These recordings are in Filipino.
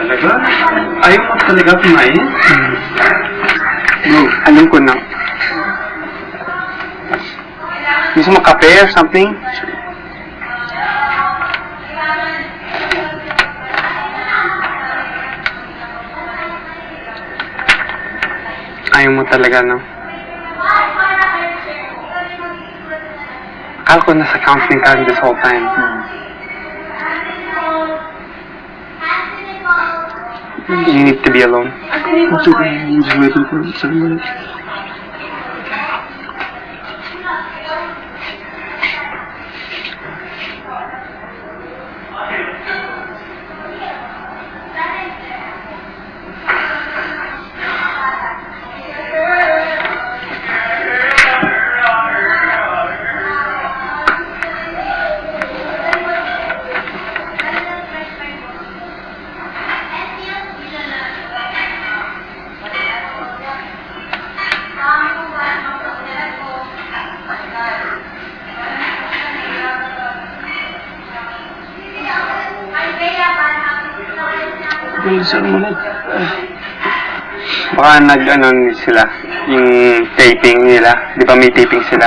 Talaga? Ayaw mo talaga kumain? Bro, alam ko na. Gusto mo kape or something? Ayaw mo talaga, no? Akala ko nasa counseling ka this whole time. You need to be alone. Kasi hindi waiting for someone. Bilisan mo na. Baka nag-ano sila, yung taping nila. Di ba may taping sila?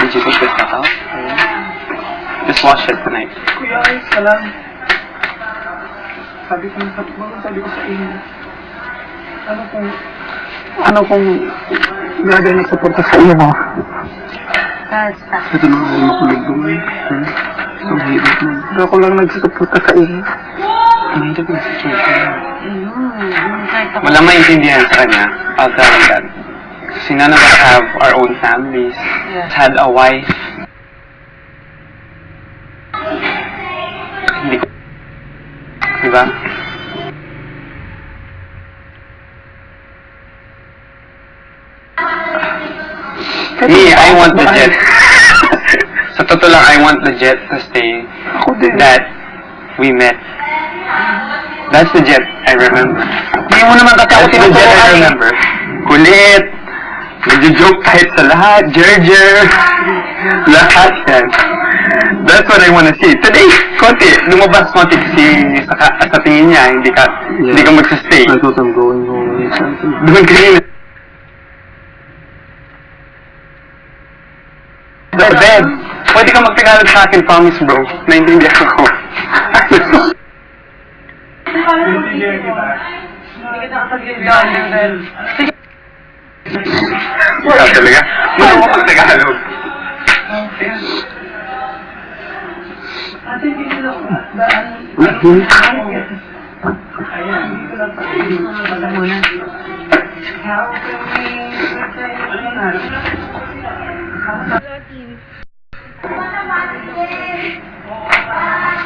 Did you take this stuff out? Just wash it tonight. Kuya, ayos ka lang. Sabi ko sa inyo. Ano kung gagawin na suporta sa iyo mo? Ito na ako makulig doon. Ang hirap mo. Ako lang nagsusuporta sa inyo. Ang hirap yung situation. Wala maintindihan sa kanya. I'll tell him that. Kasi none of us have our own families. Had a wife. Hindi ko. Diba? Me, I want the jet. Sa totoo lang, I want the jet to stay. Ako din. That we met. That's the jet I remember. Hindi mo naman kasi ako That's the jet I tinuturuan. remember. Kulit. Nagjo-joke kahit sa lahat. Jer. Lahat yan. That's what I wanna see. Today, konti. Lumabas konti kasi sa tingin niya, hindi ka magsastay. I thought I'm going home or something. Doon kanina. Sa bed. Pwede ka magtagalog sa akin, promise bro. Naintindihan ko. Wala talaga. Wala mo magtagalog.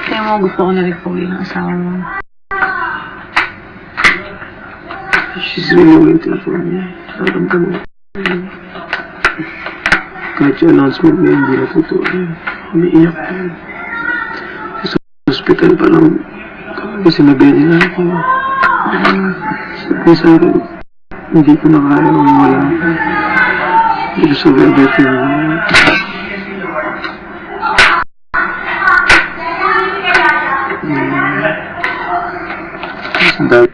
Kaya mo gusto ko na rin pauwi ng asawa mo. She's really waiting for me. Naramdaman ko. Kahit yung announcement niya hindi na totoo. Umiiyak ko. Sa hospital pa lang kasi sinabi nila ako. Sabi sa akin, hindi ko na kaya wala ako. Because of everything. Ang dami.